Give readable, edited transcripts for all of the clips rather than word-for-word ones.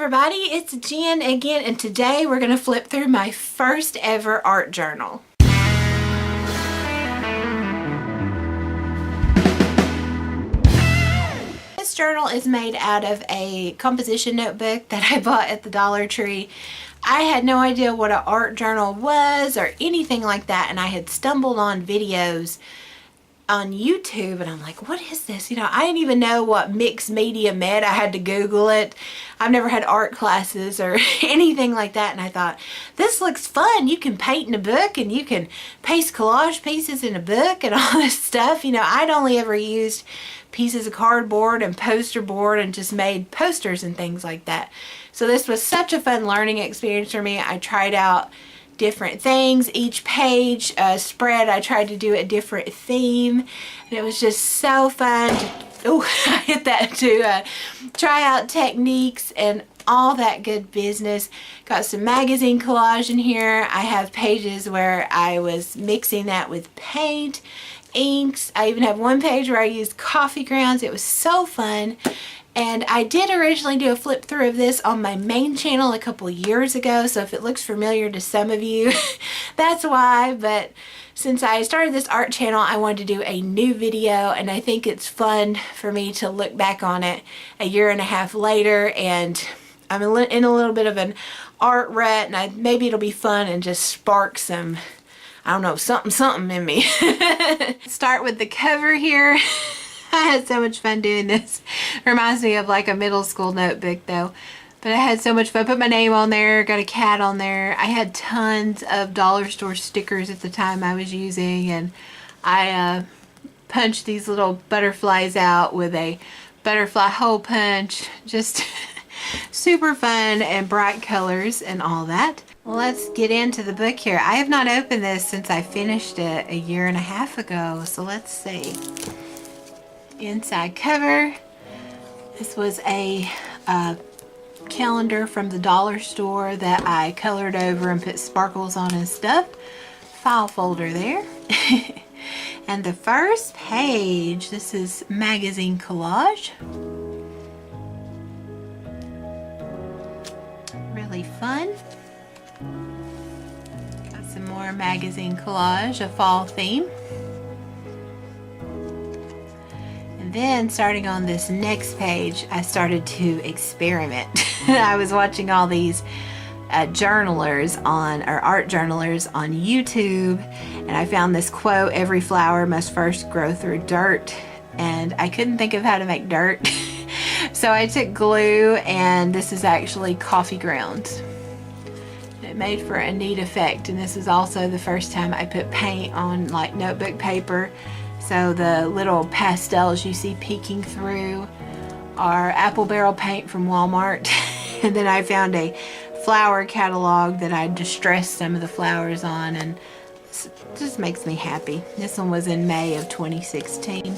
everybody, it's Jen again, and today we're going to flip through my first ever art journal. This journal is made out of a composition notebook that I bought at the Dollar Tree. I had no idea what an art journal was or anything like that, and I had stumbled on videos on YouTube and I'm like, what is this? You know, I didn't even know what mixed media meant. I had to Google it. I've never had art classes or anything like that, and I thought, this looks fun. You can paint in a book and you can paste collage pieces in a book and all this stuff. You know, I'd only ever used pieces of cardboard and poster board and just made posters and things like that. So this was such a fun learning experience for me. I tried out different things. Each page spread, I tried to do a different theme, and it was just so fun to, I hit that, to try out techniques and all that good business. Got some magazine collage in here. I have pages where I was mixing that with paint, inks. I even have one page where I used coffee grounds. It was so fun. And I did originally do a flip through of this on my main channel a couple years ago, so if it looks familiar to some of you, that's why. But since I started this art channel, I wanted to do a new video, and I think it's fun for me to look back on it a year and a half later, and I'm in a little bit of an art rut, and maybe it'll be fun and just spark some, I don't know, something in me. Start with the cover here. I had so much fun doing this. Reminds me of like a middle school notebook though. But I had so much fun. Put my name on there, got a cat on there. I had tons of dollar store stickers at the time I was using, and I punched these little butterflies out with a butterfly hole punch. Just super fun and bright colors and all that. Well, let's get into the book here. I have not opened this since I finished it a year and a half ago, so let's see. Inside cover. This was a calendar from the dollar store that I colored over and put sparkles on and stuff. File folder there. And the first page, this is magazine collage. Really fun. Got some more magazine collage, a fall theme. Then starting on this next page, I started to experiment. I was watching all these journalers on, or art journalers on YouTube, and I found this quote, "Every flower must first grow through dirt," and I couldn't think of how to make dirt. So I took glue, and this is actually coffee grounds. It made for a neat effect, and this is also the first time I put paint on like notebook paper. So the little pastels you see peeking through are apple barrel paint from Walmart. And then I found a flower catalog that I distressed some of the flowers on, and it just makes me happy. This one was in May of 2016.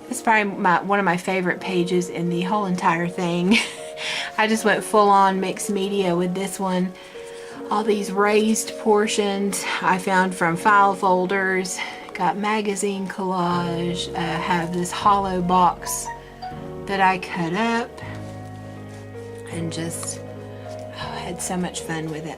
It's probably one of my favorite pages in the whole entire thing. I just went full on mixed media with this one. All these raised portions I found from file folders. Got magazine collage. I have this hollow box that I cut up, and just had so much fun with it.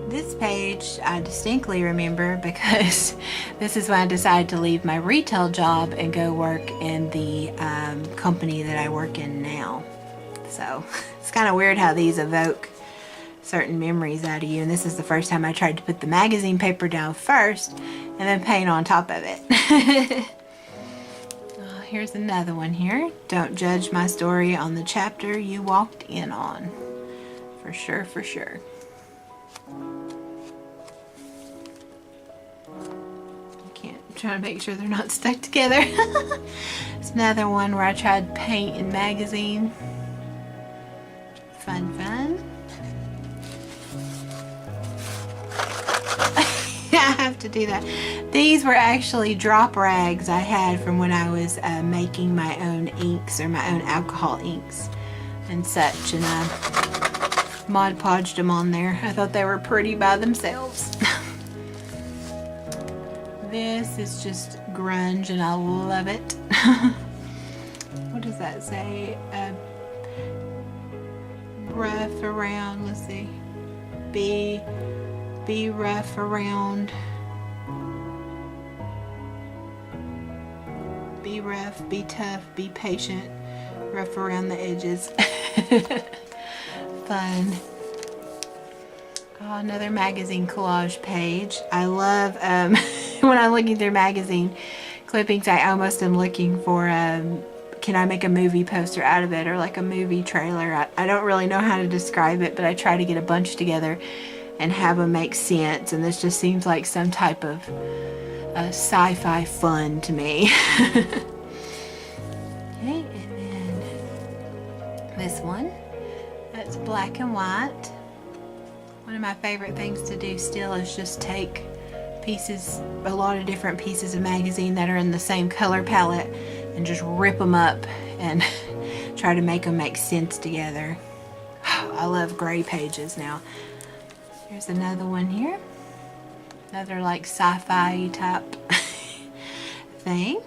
This page I distinctly remember because this is when I decided to leave my retail job and go work in the company that I work in now. So it's kind of weird how these evoke certain memories out of you, and this is the first time I tried to put the magazine paper down first and then paint on top of it. Here's another one here. Don't judge my story on the chapter you walked in on. For sure, for sure. I'm trying to make sure they're not stuck together. It's another one where I tried paint and magazine. Fun, fun. I have to do that. These were actually drop rags I had from when I was making my own inks, or my own alcohol inks and such, and I Mod Podged them on there. I thought they were pretty by themselves. This is just grunge and I love it. What does that say? Rough around, let's see. Be rough around. Be rough, be tough, be patient, rough around the edges. Fun. Oh, another magazine collage page. I love, when I'm looking through magazine clippings, I almost am looking for, can I make a movie poster out of it, or like a movie trailer? I don't really know how to describe it, but I try to get a bunch together and have them make sense, and this just seems like some type of sci-fi fun to me. Okay, and then this one, that's black and white. One of my favorite things to do still is just take pieces, a lot of different pieces of magazine that are in the same color palette, and just rip them up and try to make them make sense together. I love gray pages now. Here's another one here. Another like sci-fi type thing.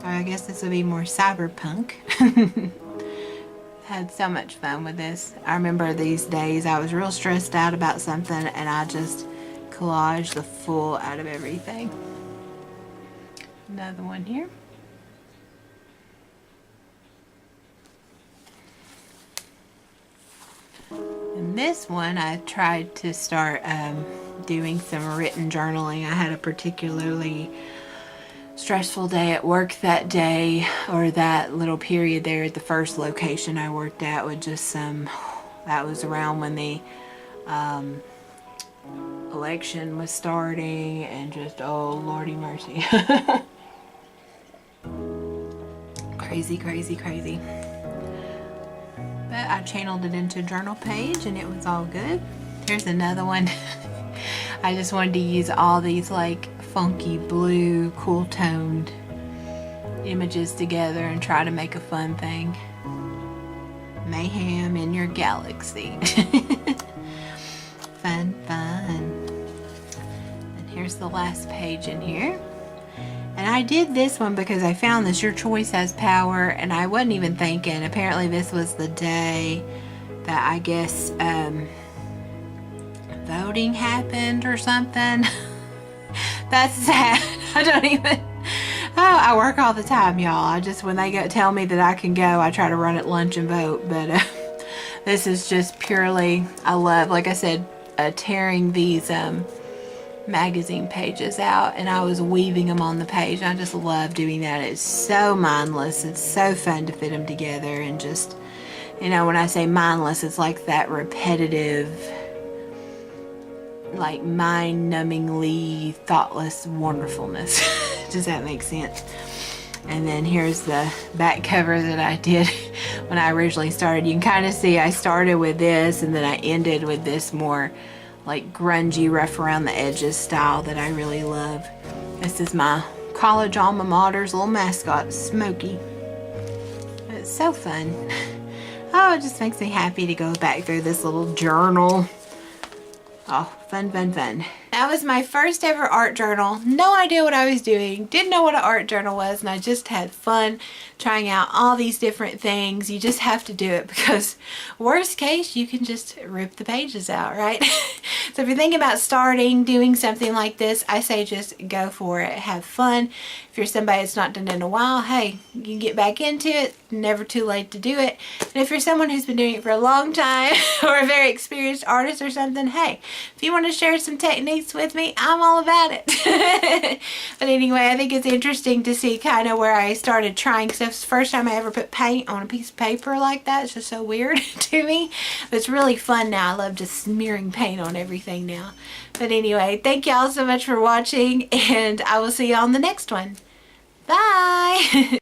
Or I guess this would be more cyberpunk. Had so much fun with this. I remember these days I was real stressed out about something, and I just collaged the full out of everything. Another one here. And this one I tried to start doing some written journaling. I had a particularly stressful day at work that day, or that little period there at the first location I worked at, with just that was around when the election was starting, and just, oh lordy mercy. Crazy, crazy, crazy. But I channeled it into a journal page and it was all good. Here's another one. I just wanted to use all these like funky blue, cool toned images together and try to make a fun thing. Mayhem in your galaxy. Fun, fun. And here's the last page in here. And I did this one because I found this Your Choice Has Power, and I wasn't even thinking. Apparently this was the day that I guess voting happened or something. That's sad. I don't even, I work all the time, y'all. I just, when they tell me that I can go, I try to run at lunch and vote. But this is just purely, I love, like I said, tearing these magazine pages out, and I was weaving them on the page. I just love doing that. It's so mindless. It's so fun to fit them together, and just, you know, when I say mindless, it's like that repetitive, like mind-numbingly thoughtless wonderfulness. Does that make sense? And then here's the back cover that I did when I originally started. You can kind of see I started with this, and then I ended with this more like grungy, rough around the edges style that I really love. This is my college alma mater's little mascot, Smokey. It's so fun. Oh, it just makes me happy to go back through this little journal. Oh, fun, fun, fun. That was my first ever art journal. No idea what I was doing. Didn't know what an art journal was, and I just had fun trying out all these different things. You just have to do it, because worst case, you can just rip the pages out, right? So if you're thinking about starting doing something like this, I say just go for it. Have fun. If you're somebody that's not done it in a while, hey, you can get back into it. Never too late to do it. And if you're someone who's been doing it for a long time, or a very experienced artist or something, hey, if you want to share some techniques with me, I'm all about it. But anyway, I think it's interesting to see kind of where I started trying stuff. It's the first time I ever put paint on a piece of paper like that. It's just so weird to me. But it's really fun now. I love just smearing paint on everything now. But anyway, thank y'all so much for watching, and I will see you on the next one. Bye!